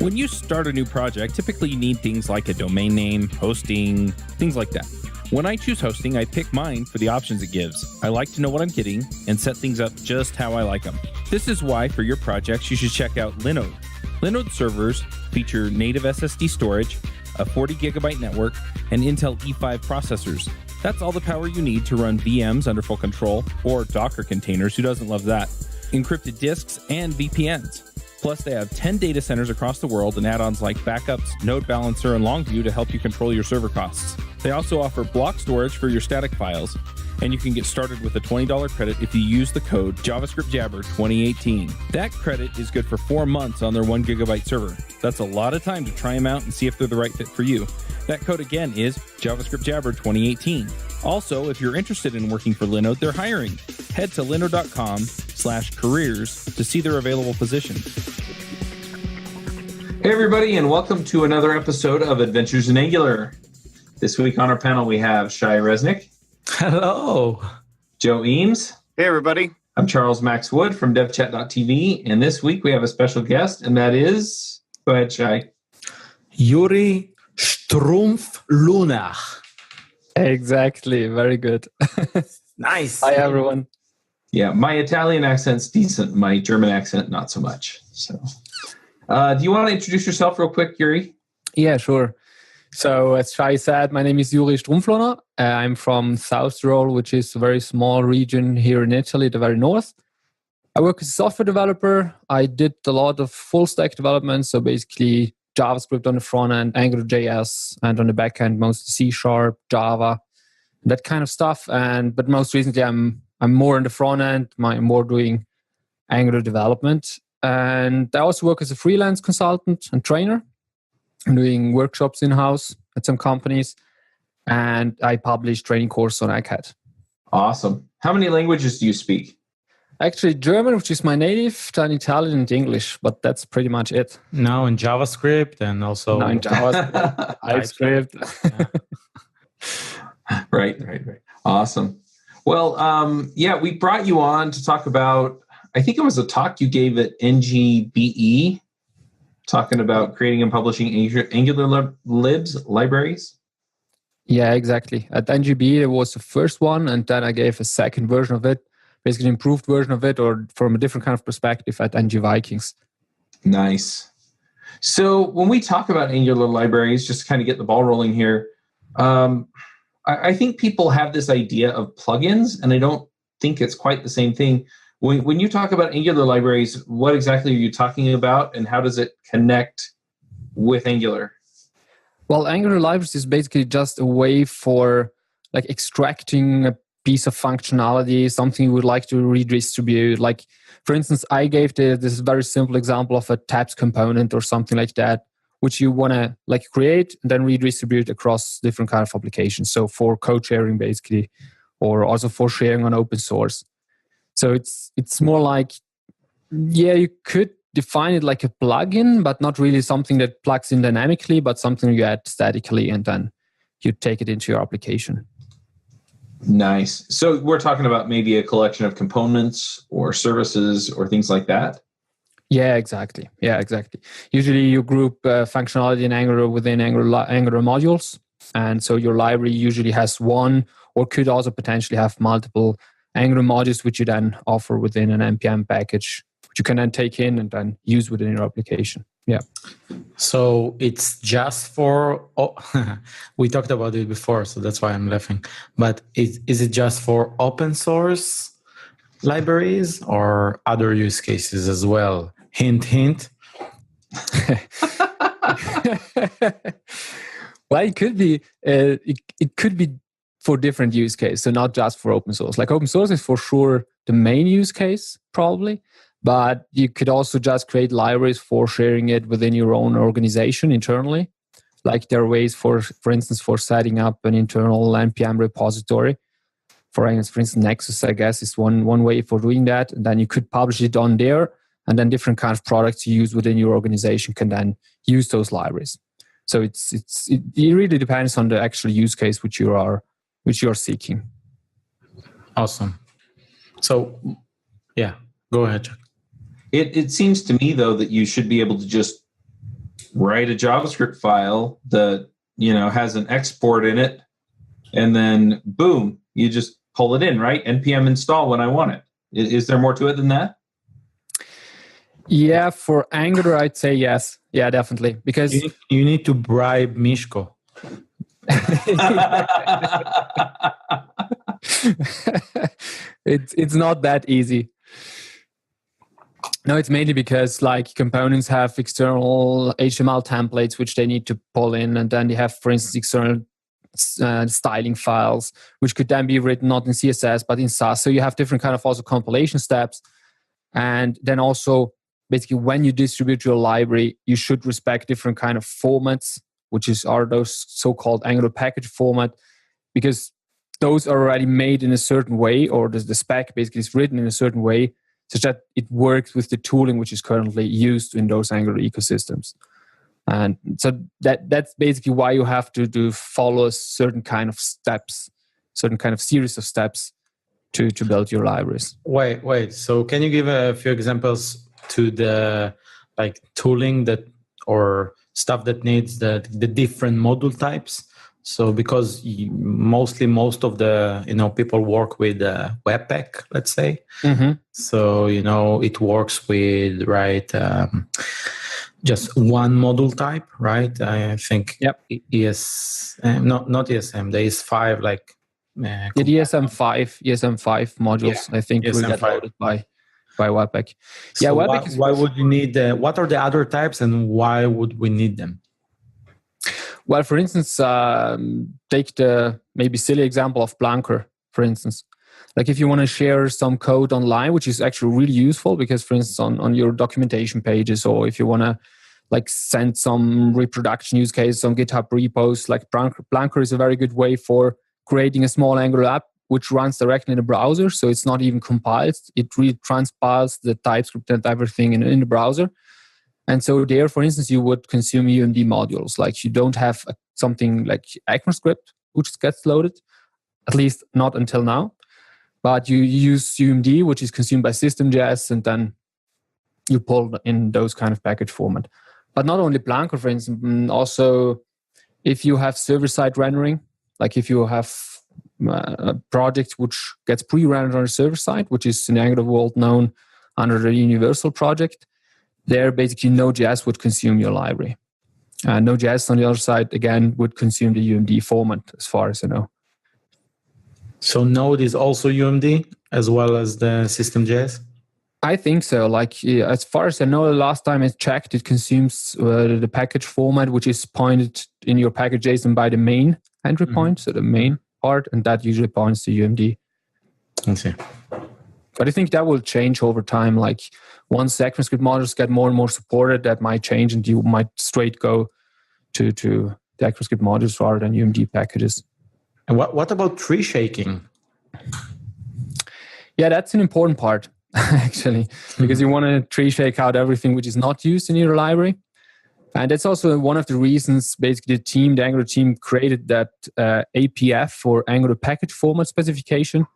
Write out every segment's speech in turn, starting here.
When you start a new project, typically you need things like a domain name, hosting, things like that. When I choose hosting, I pick mine for the options it gives. I like to know what I'm getting and set things up just how I like them. This is why for your projects, you should check out Linode. Linode servers feature native SSD storage, a 40 gigabyte network, and Intel E5 processors. That's all the power you need to run VMs under full control, or Docker containers, who doesn't love that, encrypted disks, and VPNs. Plus, they have 10 data centers across the world and add-ons like backups, Node Balancer, and Longview to help you control your server costs. They also offer block storage for your static files, and you can get started with a $20 credit if you use the code JavaScript Jabber 2018. That credit is good for 4 months on their 1 gigabyte server. That's a lot of time to try them out and see if they're the right fit for you. That code again is JavaScript Jabber 2018. Also, if you're interested in working for Linode, they're hiring. Head to linode.com/careers to see their available positions. Hey everybody, and welcome to another episode of Adventures in Angular. This week on our panel we have Shai Reznik. Hello. Joe Eames. Hey everybody. I'm Charles Max Wood from devchat.tv, and this week we have a special guest, and that is... Go ahead, Shai. Juri Strumpflohner. Exactly. Very good. Nice. Hi, everyone. Yeah, my Italian accent's decent. My German accent, not so much. So, do you want to introduce yourself real quick, Juri? Yeah, sure. So, as Shai said, my name is Juri Strumpflohner. I'm from South Tyrol, which is a very small region here in Italy, the very north. I work as a software developer. I did a lot of full stack development, so basically JavaScript on the front end, Angular.js, and on the back end, mostly C#, Java, that kind of stuff. But most recently, I'm more on the front end, more doing Angular development. And I also work as a freelance consultant and trainer. I'm doing workshops in-house at some companies, and I publish training courses on Egghead. Awesome. How many languages do you speak? Actually, German, which is my native, then Italian and English, but that's pretty much it. Now in JavaScript and also... Now in JavaScript, TypeScript. Right. Awesome. Well, we brought you on to talk about, I think it was a talk you gave at NGBE, talking about creating and publishing Angular libs libraries. Yeah, exactly. At NGBE, it was the first one, and then I gave a second version of it, basically an improved version of it, or from a different kind of perspective at NG Vikings. Nice. So when we talk about Angular libraries, just to kind of get the ball rolling here, I think people have this idea of plugins, and I don't think it's quite the same thing. When you talk about Angular libraries, what exactly are you talking about, and how does it connect with Angular? Well, Angular libraries is basically just a way for like extracting a piece of functionality, something you would like to redistribute. Like, for instance, I gave this very simple example of a tabs component or something like that, which you want to like create and then redistribute across different kind of applications. So for code sharing, basically, or also for sharing on open source. So it's more like, yeah, you could define it like a plugin, but not really something that plugs in dynamically, but something you add statically and then you take it into your application. Nice. So we're talking about maybe a collection of components or services or things like that? Yeah, exactly. Usually you group functionality in Angular within Angular modules. And so your library usually has one or could also potentially have multiple Angular modules, which you then offer within an NPM package, which you can then take in and then use within your application. Yeah. So it's just for... we talked about it before, so that's why I'm laughing. But is it just for open source libraries or other use cases as well? Hint, hint. Well, it could be. It could be for different use cases, so not just for open source. Like open source is for sure the main use case, probably. But you could also just create libraries for sharing it within your own organization internally. Like there are ways for instance, for setting up an internal NPM repository. For instance, Nexus, I guess, is one way for doing that. And then you could publish it on there, and then different kind of products you use within your organization can then use those libraries. So it really depends on the actual use case which you are seeking. Awesome. So, yeah, go ahead, Chuck. It seems to me, though, that you should be able to just write a JavaScript file that, has an export in it, and then boom, you just pull it in, right? npm install when I want it. Is there more to it than that? Yeah, for Angular, I'd say yes. Yeah, definitely. Because you need to bribe Mishko. It's not that easy. No, it's mainly because like components have external HTML templates which they need to pull in, and then they have, for instance, external styling files which could then be written not in CSS but in Sass. So you have different kind of also compilation steps, and then also basically when you distribute your library, you should respect different kind of formats, which are those so-called Angular package format, because those are already made in a certain way, or the spec basically is written in a certain way such that it works with the tooling which is currently used in those Angular ecosystems. And so that's basically why you have to follow a certain kind of steps, certain kind of series of steps to build your libraries. Wait. So can you give a few examples to the like tooling that or stuff that needs the different module types? So because most of the people work with Webpack, let's say. Mm-hmm. So it works with just one module type, right? I think. Yep. Not ESM. There is 5 like. The ESM5 modules. Yeah. I think will get loaded by Webpack. So Webpack why would you need what are the other types and why would we need them? Well, for instance, take the maybe silly example of Blanker, for instance. Like if you want to share some code online, which is actually really useful because, for instance, on your documentation pages, or if you want to like send some reproduction use cases on GitHub repos, like Blanker is a very good way for creating a small Angular app which runs directly in the browser. So it's not even compiled. It really transpiles the TypeScript and everything in the browser. And so there, for instance, you would consume UMD modules. Like you don't have something like ECMAScript, which gets loaded, at least not until now. But you use UMD, which is consumed by System.js, and then you pull in those kind of package format. But not only Blanker, for instance, also if you have server-side rendering, like if you have a project which gets pre-rendered on the server side, which is in the Angular world known under the Universal project, there basically Node.js would consume your library. Node.js on the other side, again, would consume the UMD format as far as I know. So Node is also UMD as well as the System.js? I think so. Like as far as I know, the last time I checked, it consumes the package format, which is pointed in your package JSON by the main entry point, so the main part, and that usually points to UMD. Okay. But I think that will change over time. Like once ECMAScript modules get more and more supported, that might change, and you might straight go to the ECMAScript modules rather than UMD packages. And what about tree shaking? Yeah, that's an important part, actually, because you want to tree shake out everything which is not used in your library. And that's also one of the reasons basically the Angular team created that APF, or Angular Package Format Specification,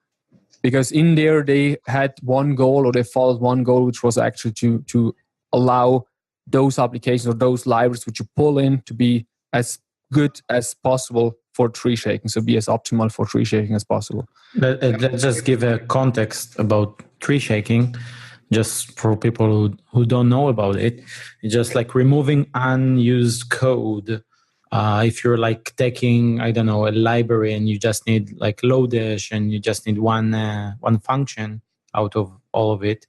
because in there they had one goal, or they followed one goal, which was actually to allow those applications or those libraries which you pull in to be as good as possible for tree shaking, so be as optimal for tree shaking as possible. Let's just give a context about tree shaking, just for people who don't know about it. It's just like removing unused code. If you're like taking, I don't know, a library and you just need like Lodash and you just need one function out of all of it,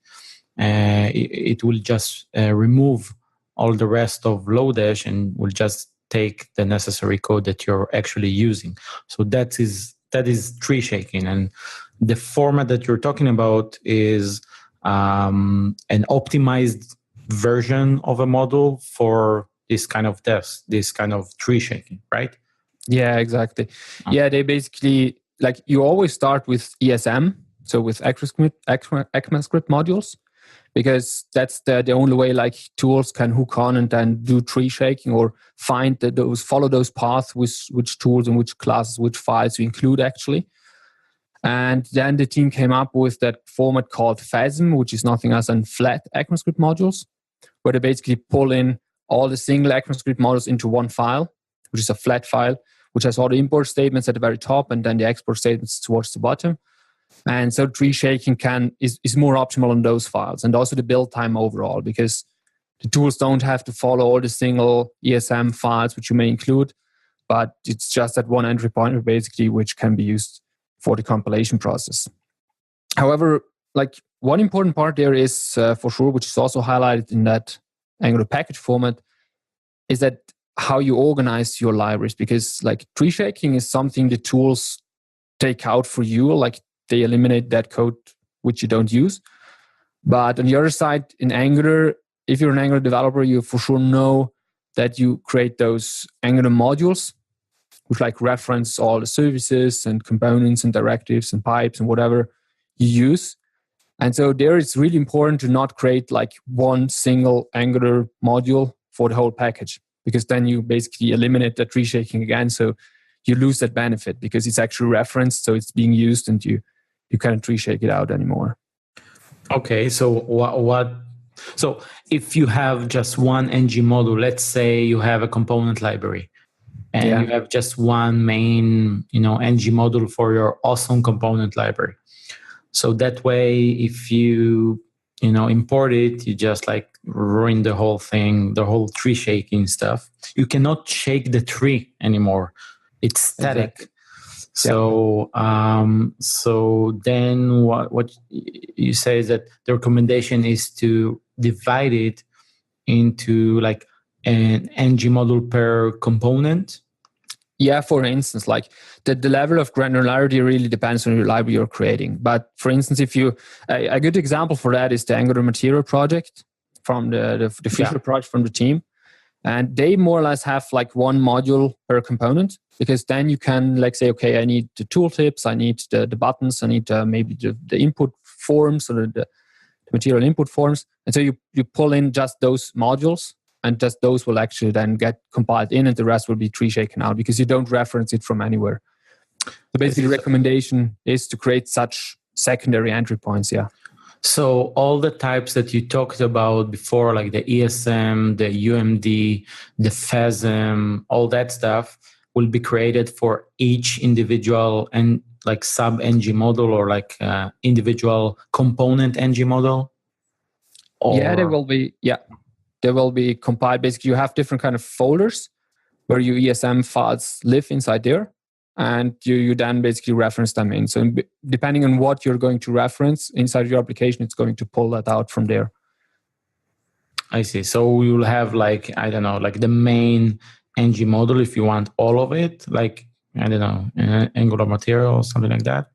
it will just remove all the rest of Lodash and will just take the necessary code that you're actually using. So that is tree shaking. And the format that you're talking about is an optimized version of a model for this kind of test, this kind of tree shaking, right? Yeah, exactly. Yeah, they basically, like, you always start with ESM, so with ECMAScript modules, because that's the only way like tools can hook on and then do tree shaking, or find follow those paths with which tools and which classes, which files you include actually. And then the team came up with that format called FASM, which is nothing else than flat ECMAScript modules, where they basically pull in all the single ECMAScript models into one file, which is a flat file, which has all the import statements at the very top and then the export statements towards the bottom. And so tree shaking is more optimal on those files, and also the build time overall, because the tools don't have to follow all the single ESM files which you may include, but it's just that one entry pointer basically which can be used for the compilation process. However, like one important part there is for sure, which is also highlighted in that Angular package format, is that how you organize your libraries, because like tree shaking is something the tools take out for you, like they eliminate that code which you don't use. But on the other side, in Angular, if you're an Angular developer, you for sure know that you create those Angular modules, which like reference all the services and components and directives and pipes and whatever you use. And so there it's really important to not create like one single Angular module for the whole package, because then you basically eliminate the tree shaking again. So you lose that benefit because it's actually referenced, so it's being used, and you can't tree shake it out anymore. Okay, so what? So if you have just one ng module, let's say you have a component library, and you have just one main, ng module for your awesome component library. So that way, if you import it, you just like ruin the whole thing, the whole tree shaking stuff. You cannot shake the tree anymore; it's static. Exactly. So, so then what you say is that the recommendation is to divide it into like an ng module per component. Yeah, for instance, like the level of granularity really depends on your library you're creating. But for instance, if you a good example for that is the Angular Material project from the Fisher project from the team. And they more or less have like one module per component, because then you can like say, okay, I need the tooltips, I need the buttons, I need maybe the input forms or the material input forms. And so you pull in just those modules, and just those will actually then get compiled in, and the rest will be tree shaken out because you don't reference it from anywhere. So basically the recommendation is to create such secondary entry points, So all the types that you talked about before, like the ESM, the UMD, the FASM, all that stuff will be created for each individual and like sub-ng module, or like individual component ng module? They will be. Yeah, they will be compiled. Basically, you have different kind of folders where your ESM files live inside there. And you then basically reference them in. So depending on what you're going to reference inside your application, it's going to pull that out from there. I see. So you'll have like, I don't know, like the main ng module if you want all of it, like, I don't know, Angular Material or something like that.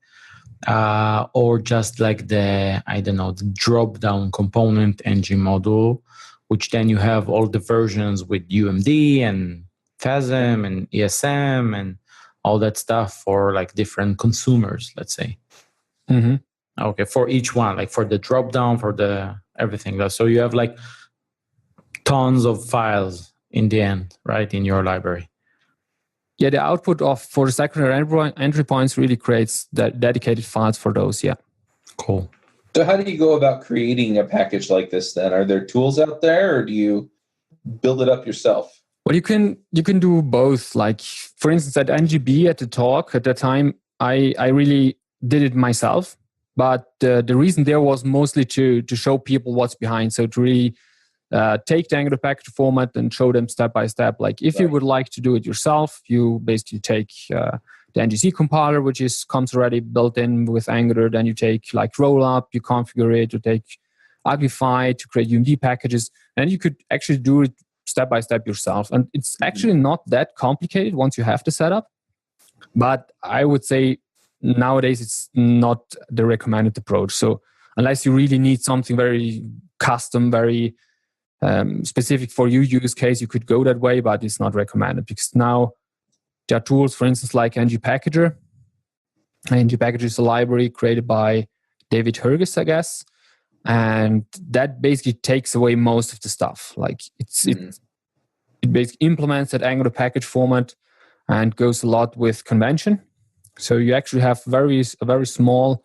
Or just like the drop-down component ng module, which then you have all the versions with UMD and FASM and ESM and all that stuff for like different consumers, let's say. Mm-hmm. Okay, for each one, like for the drop down, for the everything. So you have like tons of files in the end, right, in your library. Yeah, the output for the secondary entry points really creates the dedicated files for those. Yeah. Cool. So how do you go about creating a package like this then? Are there tools out there, or do you build it up yourself? Well, you can do both. Like, for instance, at NGB at the talk at that time, I really did it myself. But the reason there was mostly to show people what's behind. So to really take the Angular package format and show them step by step. Like if you would like to do it yourself, you basically take the NGC compiler, which comes already built in with Angular. Then you take like Rollup, you configure it, you take Uglify to create UMD packages. And you could actually do it step by step yourself. And it's actually not that complicated once you have the setup. But I would say nowadays it's not the recommended approach. So unless you really need something very custom, very specific for your use case, you could go that way, but it's not recommended because now there are tools, for instance, like ngpackager. ngpackager is a library created by David Herges, I guess. And that basically takes away most of the stuff. Like it basically implements that Angular package format and goes a lot with convention. So you actually have a very small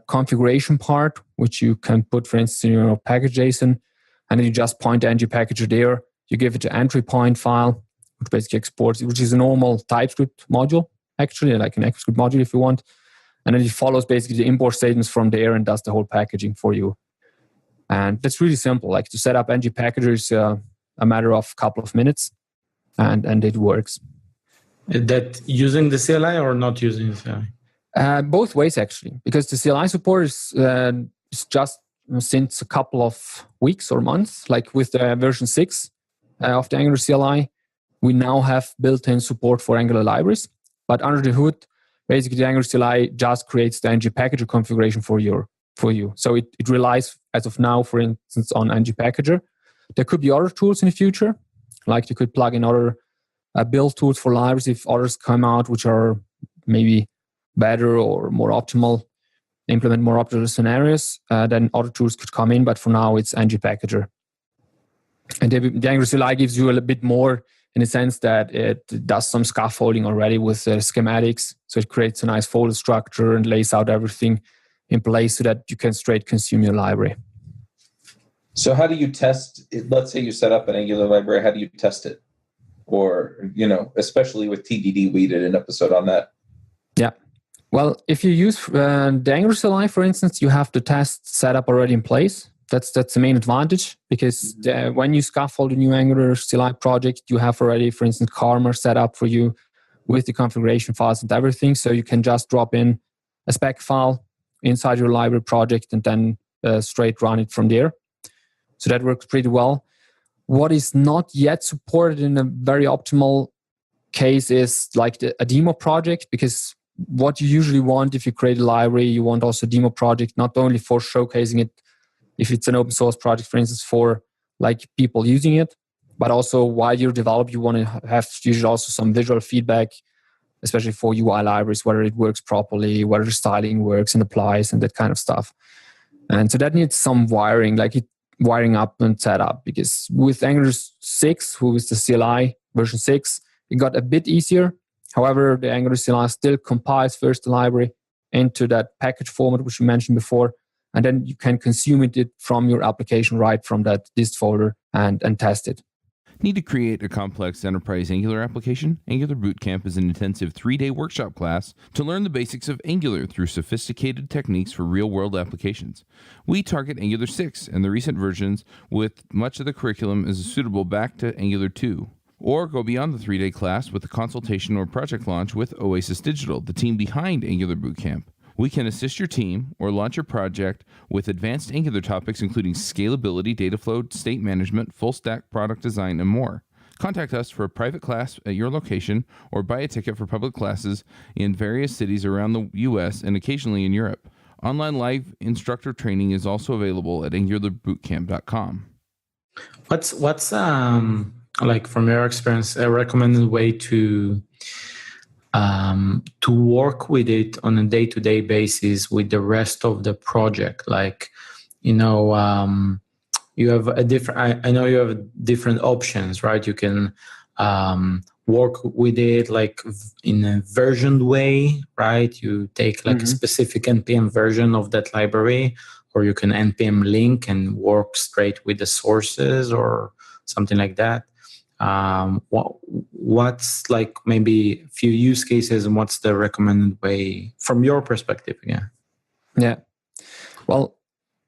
configuration part, which you can put, for instance, in your package JSON, and then you just point the ngpackager there. You give it an entry point file, which basically exports, which is a normal TypeScript module, actually, like an ECMAScript module if you want. And then it follows basically the import statements from there and does the whole packaging for you. And that's really simple. Like to set up ng packager is a matter of a couple of minutes, and it works. That using the CLI or not using the CLI? Both ways, actually, because the CLI support is just since a couple of weeks or months. Like with the version 6 of the Angular CLI, we now have built-in support for Angular libraries. But under the hood, basically the Angular CLI just creates the ng packager configuration for you. So it relies, as of now, for instance, on ng packager. There could be other tools in the future, like you could plug in other build tools for libraries if others come out, which are maybe better or more optimal, implement more optimal scenarios. Then other tools could come in, but for now it's ng packager. And the Angular CLI gives you a little bit more in the sense that it does some scaffolding already with schematics. So it creates a nice folder structure and lays out everything in place so that you can straight consume your library. So how do you test it? Let's say you set up an Angular library. How do you test it? Or, especially with TDD, we did an episode on that. Yeah. Well, if you use the Angular CLI, for instance, you have the test set up already in place. That's the main advantage, because when you scaffold a new Angular CLI project, you have already, for instance, Karma set up for you with the configuration files and everything. So you can just drop in a spec file inside your library project and then straight run it from there. So that works pretty well. What is not yet supported in a very optimal case is like a demo project, because what you usually want if you create a library, you want also a demo project, not only for showcasing it, if it's an open source project, for instance, for like people using it, but also while you develop, you want to have usually also some visual feedback, especially for UI libraries, whether it works properly, whether the styling works and applies and that kind of stuff. And so that needs some wiring, wiring up and set up, because with Angular 6, who is the CLI version 6, it got a bit easier. However, the Angular CLI still compiles first the library into that package format, which you mentioned before, and then you can consume it from your application right from that dist folder and test it. Need to create a complex enterprise Angular application? Angular Bootcamp is an intensive 3-day workshop class to learn the basics of Angular through sophisticated techniques for real-world applications. We target Angular 6 and the recent versions, with much of the curriculum is suitable back to Angular 2. Or go beyond the 3-day class with a consultation or project launch with Oasis Digital, the team behind Angular Bootcamp. We can assist your team or launch your project with advanced Angular topics including scalability, data flow, state management, full stack product design, and more. Contact us for a private class at your location or buy a ticket for public classes in various cities around the US and occasionally in Europe. Online live instructor training is also available at angularbootcamp.com. What's like from your experience, a recommended way to work with it on a day-to-day basis with the rest of the project? Like, you have a different, I know you have different options, right? You can work with it like in a versioned way, right? You take like a specific NPM version of that library, or you can NPM link and work straight with the sources or something like that. What's like maybe a few use cases, and what's the recommended way from your perspective? Yeah. Well,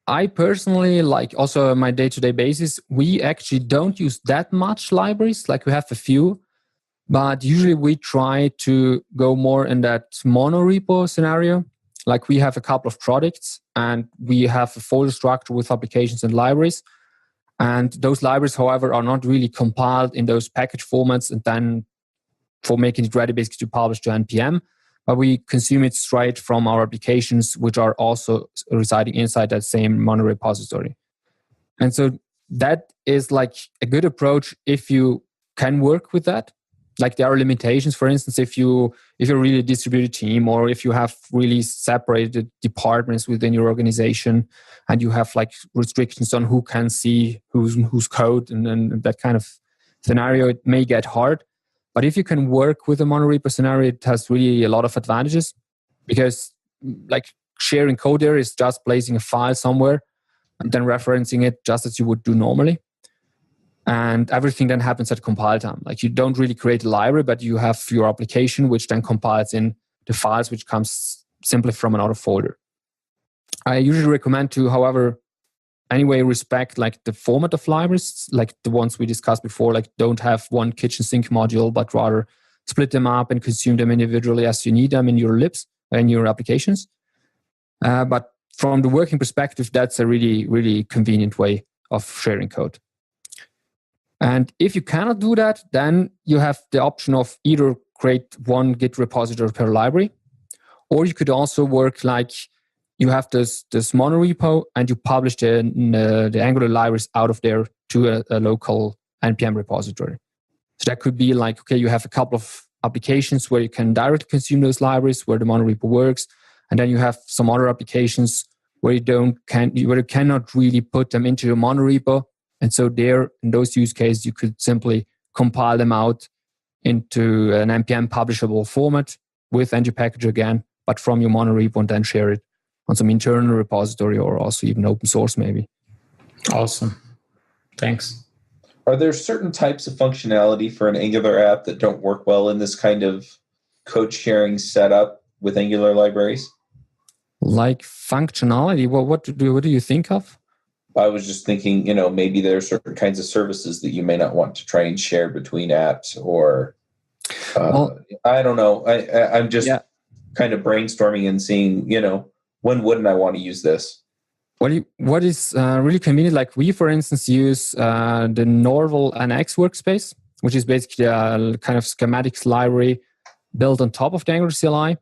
I personally, like also on my day-to-day basis, we actually don't use that much libraries. Like we have a few, but usually we try to go more in that monorepo scenario. Like we have a couple of products and we have a folder structure with applications and libraries. And those libraries, however, are not really compiled in those package formats and then for making it ready basically to publish to NPM. But we consume it straight from our applications, which are also residing inside that same monorepository. And so that is like a good approach if you can work with that. Like there are limitations, for instance, if you're really a distributed team, or if you have really separated departments within your organization and you have like restrictions on who can see whose code and that kind of scenario, it may get hard. But if you can work with a monorepo scenario, it has really a lot of advantages, because like sharing code there is just placing a file somewhere and then referencing it just as you would do normally. And everything then happens at compile time. Like you don't really create a library, but you have your application, which then compiles in the files, which comes simply from another folder. I usually recommend to, however, anyway, respect like the format of libraries, like the ones we discussed before, like don't have one kitchen sink module, but rather split them up and consume them individually as you need them in your libs and your applications. But from the working perspective, that's a really, really convenient way of sharing code. And if you cannot do that, then you have the option of either create one Git repository per library, or you could also work like you have this monorepo and you publish the Angular libraries out of there to a local NPM repository. So that could be like, okay, you have a couple of applications where you can directly consume those libraries, where the monorepo works, and then you have some other applications where you cannot really put them into your monorepo. And so there, in those use cases, you could simply compile them out into an NPM publishable format with ng-package again, but from your monorepo, and then share it on some internal repository or also even open source maybe. Awesome. Thanks. Are there certain types of functionality for an Angular app that don't work well in this kind of code sharing setup with Angular libraries? Like functionality, well, what do you think of? I was just thinking, maybe there are certain kinds of services that you may not want to try and share between apps, or I don't know. I'm just kind of brainstorming and seeing, when wouldn't I want to use this? What is really convenient, like we, for instance, use the Norval NX workspace, which is basically a kind of schematics library built on top of the Angular CLI.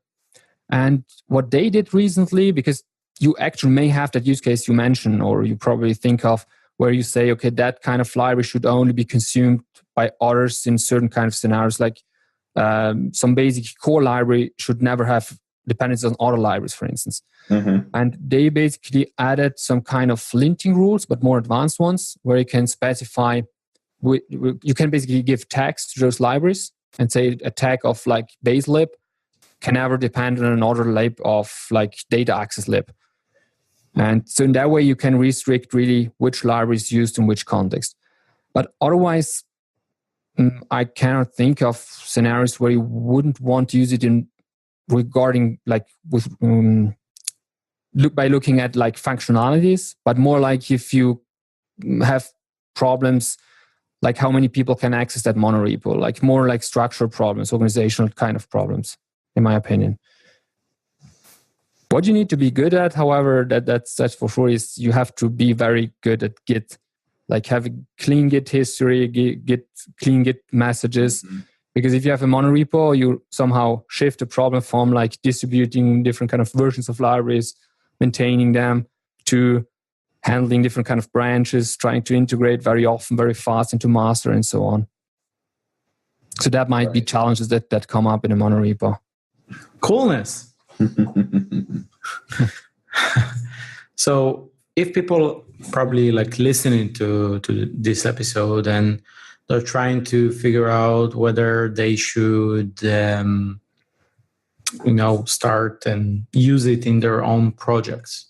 And what they did recently, because you actually may have that use case you mentioned, or you probably think of, where you say, okay, that kind of library should only be consumed by others in certain kind of scenarios, like some basic core library should never have dependencies on other libraries, for instance. Mm-hmm. And they basically added some kind of linting rules, but more advanced ones, where you can specify, you can basically give tags to those libraries and say a tag of like base lib can never depend on another lib of like data access lib. And so in that way, you can restrict really which library is used in which context. But otherwise, I cannot think of scenarios where you wouldn't want to use it in regarding like with by looking at like functionalities, but more like if you have problems like how many people can access that monorepo, like more like structural problems, organizational kind of problems, in my opinion. What you need to be good at, however, that's for sure, is you have to be very good at Git, like have a clean Git history, clean Git messages. Mm-hmm. Because if you have a monorepo, you somehow shift the problem from like distributing different kind of versions of libraries, maintaining them, to handling different kind of branches, trying to integrate very often, very fast into master and so on. So that might be challenges that come up in a monorepo. Coolness. So if people probably like listening to this episode and they're trying to figure out whether they should start and use it in their own projects,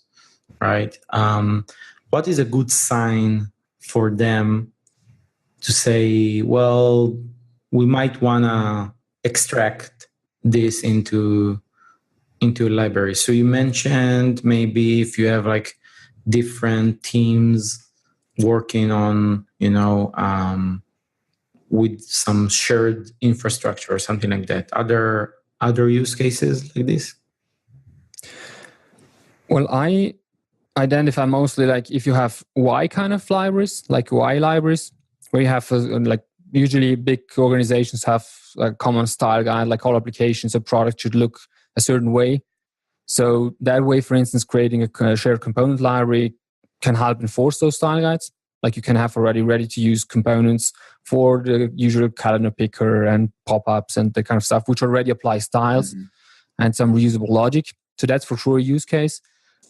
right? What is a good sign for them to say, well, we might want to extract this into a library? So you mentioned maybe if you have like different teams working on, with some shared infrastructure or something like that. Other use cases like this? Well, I identify mostly like if you have Y kind of libraries, like Y libraries, where you have like usually big organizations have a common style guide, like all applications or products should look a certain way. So that way, for instance, creating a shared component library can help enforce those style guides. Like you can have already ready-to-use components for the usual calendar picker and pop-ups and the kind of stuff, which already apply styles and some reusable logic. So that's for sure a use case.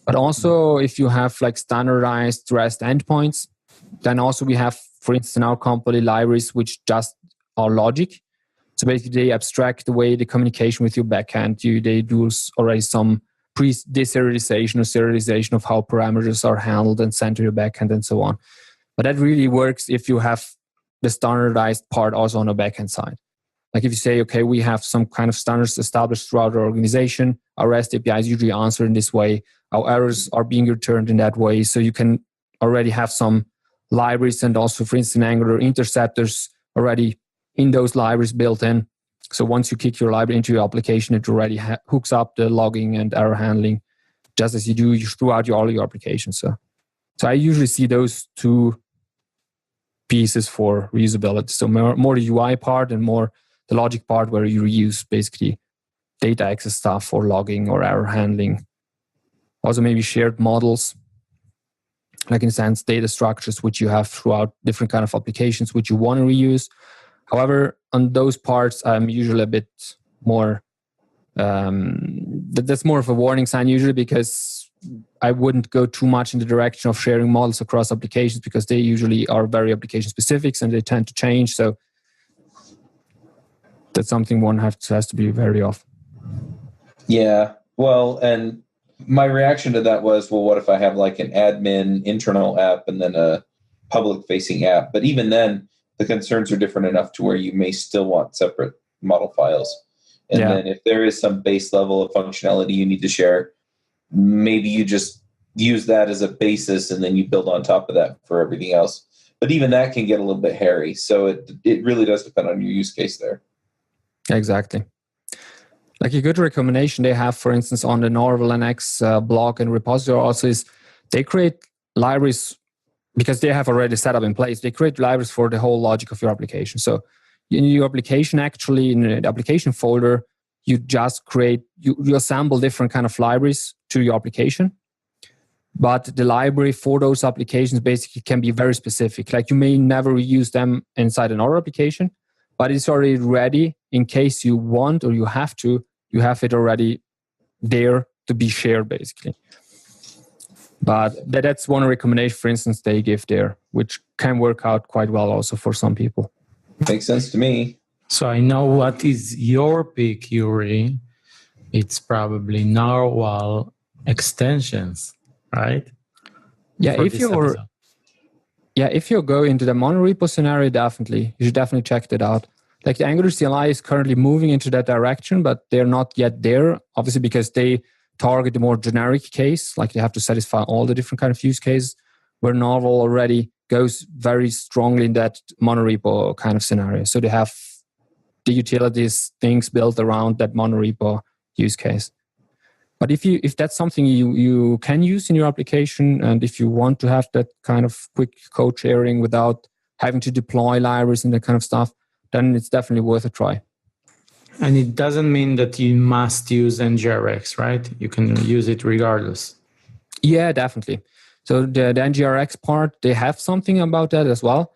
But also if you have like standardized REST endpoints, then also we have, for instance, in our company, libraries which just are logic. So basically they abstract the way the communication with your backend. They do already some deserialization or serialization of how parameters are handled and sent to your backend and so on. But that really works if you have the standardized part also on the backend side. Like if you say, okay, we have some kind of standards established throughout our organization, our REST APIs usually answer in this way, our errors are being returned in that way. So you can already have some libraries and also, for instance, Angular interceptors already in those libraries built in. So once you kick your library into your application, it already hooks up the logging and error handling, just as you do throughout all your applications. So I usually see those two pieces for reusability. So more the UI part and more the logic part where you reuse basically data access stuff for logging or error handling. Also maybe shared models, like in a sense, data structures which you have throughout different kind of applications which you want to reuse. However, on those parts, I'm usually a bit more, that's more of a warning sign usually, because I wouldn't go too much in the direction of sharing models across applications, because they usually are very application specific and they tend to change. So that's something one has to be wary of. Yeah, well, and my reaction to that was, well, what if I have like an admin internal app and then a public facing app? But even then, the concerns are different enough to where you may still want separate model files. And then if there is some base level of functionality you need to share, maybe you just use that as a basis and then you build on top of that for everything else. But even that can get a little bit hairy. So it really does depend on your use case there. Exactly. Like a good recommendation they have, for instance, on the Norval NX blog and repository also is they create libraries, because they have already set up in place. They create libraries for the whole logic of your application. So in your application, actually, in the application folder, you just create, you assemble different kind of libraries to your application. But the library for those applications basically can be very specific. Like you may never use them inside another application, but it's already ready in case you want or you have to. You have it already there to be shared, basically. But that's one recommendation, for instance, they give there, which can work out quite well also for some people. Makes sense to me. So I know what is your pick, Juri. It's probably Narwhal extensions, right? Yeah, if you go into the monorepo scenario, definitely. You should definitely check that out. Like the Angular CLI is currently moving into that direction, but they're not yet there, obviously, because they target the more generic case, like they have to satisfy all the different kind of use cases, where Narwhal already goes very strongly in that monorepo kind of scenario. So they have the utilities, things built around that monorepo use case. But if that's something you can use in your application, and if you want to have that kind of quick code sharing without having to deploy libraries and that kind of stuff, then it's definitely worth a try. And it doesn't mean that you must use NGRX, right? You can use it regardless. Yeah, definitely. So the NGRX part, they have something about that as well,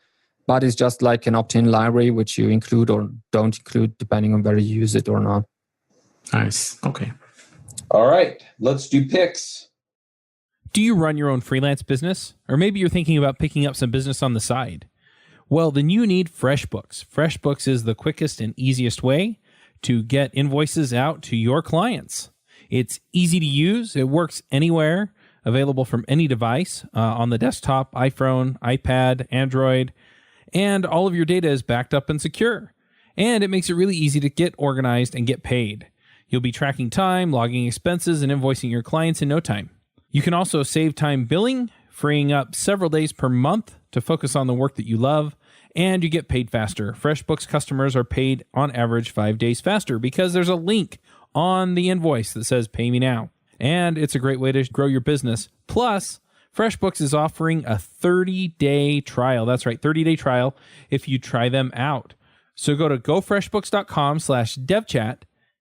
but it's just like an opt-in library, which you include or don't include depending on whether you use it or not. Nice. Okay. All right, let's do picks. Do you run your own freelance business? Or maybe you're thinking about picking up some business on the side? Well, then you need FreshBooks. FreshBooks is the quickest and easiest way to get invoices out to your clients. It's easy to use. It works anywhere, available from any device on the desktop, iPhone, iPad, Android, and all of your data is backed up and secure. And it makes it really easy to get organized and get paid. You'll be tracking time, logging expenses, and invoicing your clients in no time. You can also save time billing, freeing up several days per month to focus on the work that you love, and you get paid faster. FreshBooks customers are paid on average 5 days faster because there's a link on the invoice that says pay me now. And it's a great way to grow your business. Plus, FreshBooks is offering a 30-day trial. That's right, 30-day trial if you try them out. So go to gofreshbooks.com/devchat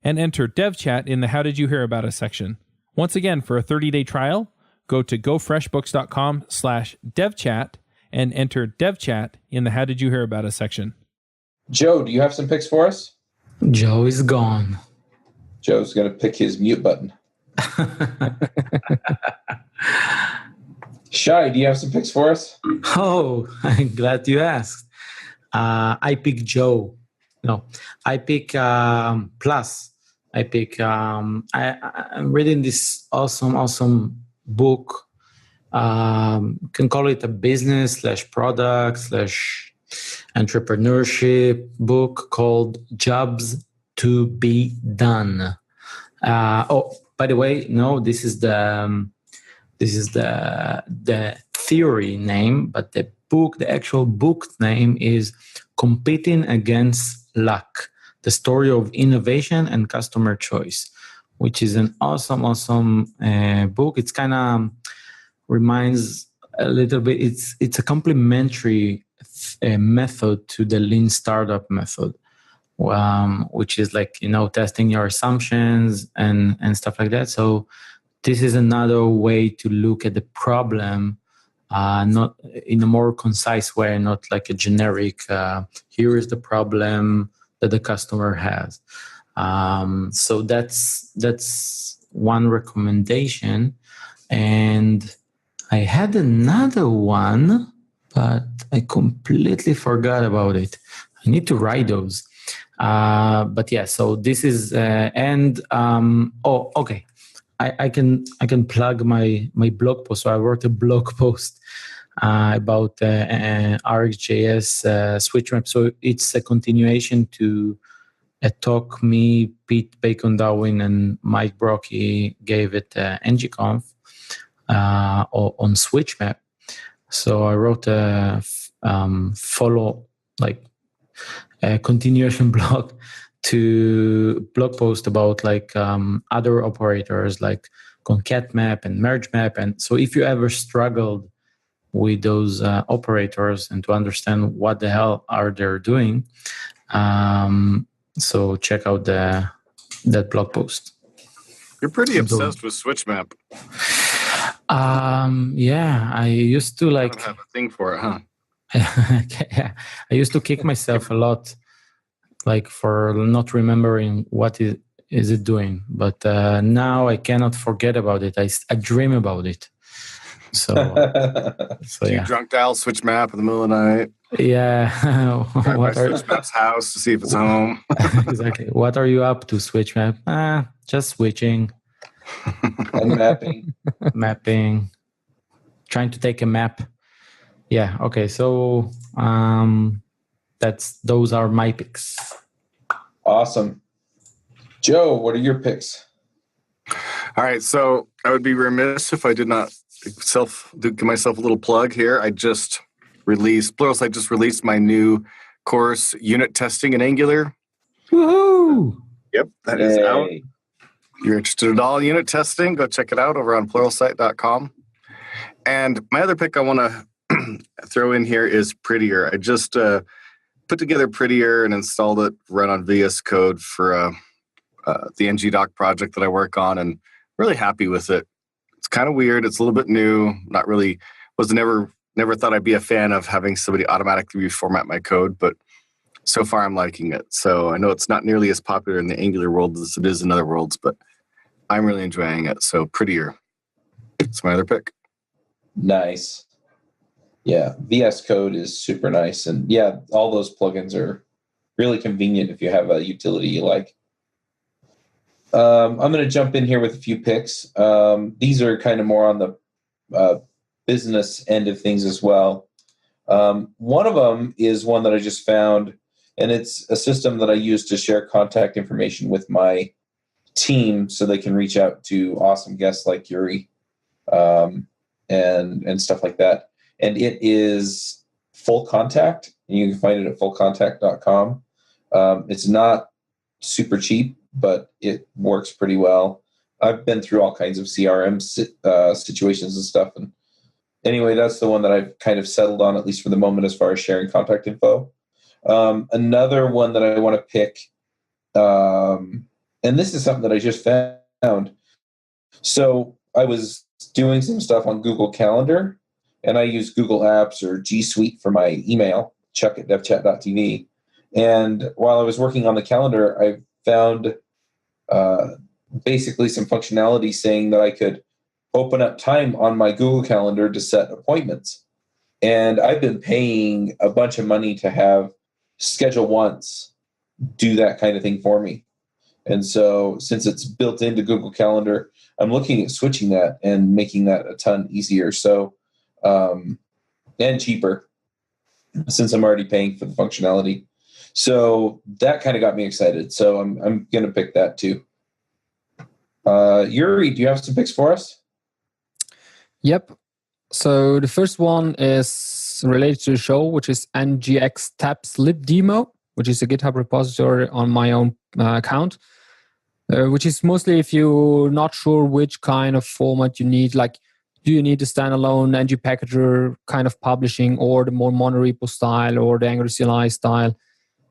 and enter devchat in the How Did You Hear About Us section. Once again, for a 30-day trial, go to gofreshbooks.com/devchat and enter devchat in the How Did You Hear About Us section. Joe, do you have some picks for us? Joe is gone. Joe's going to pick his mute button. Shai, do you have some picks for us? Oh, I'm glad you asked. I pick Joe. No, I pick Plus. I pick. I'm reading this awesome book. You can call it a business /product entrepreneurship book called Jobs to Be Done. By the way, no, this is the theory name, but the actual book name is Competing Against Luck: The Story of Innovation and Customer Choice, which is an awesome book. It's kind of reminds a little bit. It's a complementary method to the lean startup method, which is like, testing your assumptions and stuff like that. So this is another way to look at the problem, not in a more concise way, not like a generic, here is the problem that the customer has. So that's one recommendation. And I had another one, but I completely forgot about it. I need to write those. But yeah, so this is, okay. I can plug my blog post. So I wrote a blog post about RxJS switch map. So it's a continuation to a talk me, Pete Bacon-Darwin, and Mike Brocky gave at NGConf on switch map. So I wrote a continuation blog post about other operators like concat map and merge map. And so if you ever struggled with those operators and to understand what the hell are they doing, so check out that blog post. You're pretty obsessed with switch map. Yeah, I used to I don't have a thing for it, huh? Yeah, I used to kick myself a lot, for not remembering what is it doing. But now I cannot forget about it. I dream about it. So you drunk dial switch map in the middle of the night. Yeah. What are switch map's house to see if it's home? Exactly. What are you up to, switch map? Just switching. And Mapping. Trying to take a map. Yeah. Okay. So those are my picks. Awesome. Joe, what are your picks? All right. So I would be remiss if I did not give myself a little plug here. I just released my new course, Unit Testing in Angular. Woohoo! Yep, that is out. If you're interested at all in unit testing, go check it out over on pluralsight.com. And my other pick I want to throw in here is Prettier. I just put together Prettier and installed it, run on VS Code for the ngdoc project that I work on, and really happy with it. It's kind of weird. It's a little bit new. Never thought I'd be a fan of having somebody automatically reformat my code, but so far I'm liking it. So I know it's not nearly as popular in the Angular world as it is in other worlds, but I'm really enjoying it. So Prettier. It's my other pick. Nice. Yeah, VS Code is super nice. And yeah, all those plugins are really convenient if you have a utility you like. I'm going to jump in here with a few picks. These are kind of more on the business end of things as well. One of them is one that I just found, and it's a system that I use to share contact information with my team so they can reach out to awesome guests like Juri and stuff like that. And it is Full Contact. You can find it at fullcontact.com. It's not super cheap, but it works pretty well. I've been through all kinds of CRM situations and stuff. And anyway, that's the one that I've kind of settled on, at least for the moment, as far as sharing contact info. Another one that I want to pick, and this is something that I just found. So I was doing some stuff on Google Calendar, and I use Google Apps or G Suite for my email, chuck@devchat.tv. And while I was working on the calendar, I found basically some functionality saying that I could open up time on my Google Calendar to set appointments. And I've been paying a bunch of money to have Schedule Once do that kind of thing for me. And so since it's built into Google Calendar, I'm looking at switching that and making that a ton easier. So, and cheaper. since I'm already paying for the functionality. So that kind of got me excited. So I'm going to pick that too. Juri, do you have some picks for us? Yep. So the first one is related to the show, which is ngx tabs lib demo, which is a GitHub repository on my own account, which is mostly if you're not sure which kind of format you need, like do you need the standalone ng packager kind of publishing or the more monorepo style or the Angular CLI style.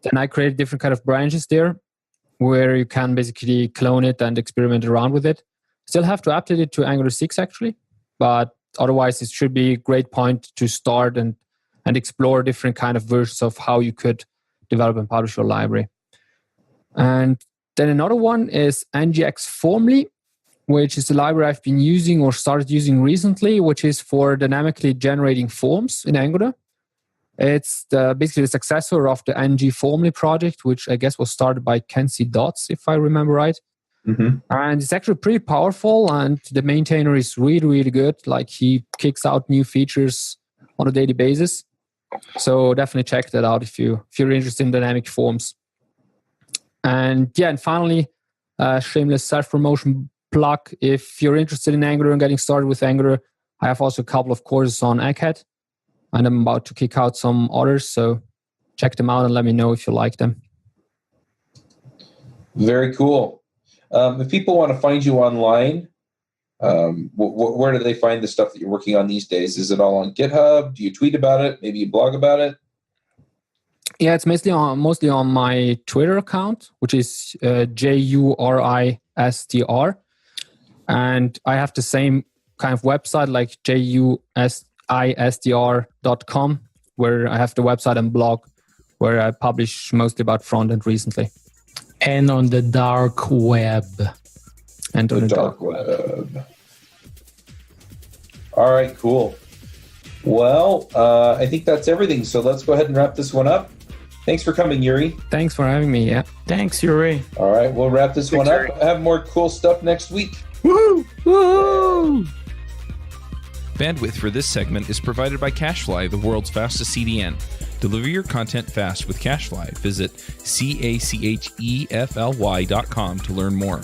Then I created different kind of branches there where you can basically clone it and experiment around with it. Still have to update it to Angular 6 actually, but otherwise it should be a great point to start and explore different kind of versions of how you could develop and publish your library. And then another one is ngx formally, which is the library I've been using or started using recently, which is for dynamically generating forms in Angular. It's basically the successor of the ng formally project, which I guess was started by Kenzie Dotz, if I remember right. Mm-hmm. And it's actually pretty powerful, and the maintainer is really, really good. Like he kicks out new features on a daily basis. So definitely check that out if you're interested in dynamic forms. And yeah, and finally, shameless self-promotion plug. If you're interested in Angular and getting started with Angular, I have also a couple of courses on Egghead, and I'm about to kick out some others. So check them out and let me know if you like them. Very cool. If people want to find you online, where do they find the stuff that you're working on these days? Is it all on GitHub? Do you tweet about it? Maybe you blog about it? Yeah, it's mostly on my Twitter account, which is JURISTR. And I have the same kind of website like JUSISTR.com, where I have the website and blog where I publish mostly about front-end recently. And on the dark web. And on the dark web. All right, cool. Well, I think that's everything. So let's go ahead and wrap this one up. Thanks for coming, Juri. Thanks for having me. Yeah. Thanks, Juri. All right, we'll wrap this one up. Have more cool stuff next week. Woohoo! Woohoo! Bandwidth for this segment is provided by CacheFly, the world's fastest CDN. Deliver your content fast with CacheFly. Visit CACHEFLY.com to learn more.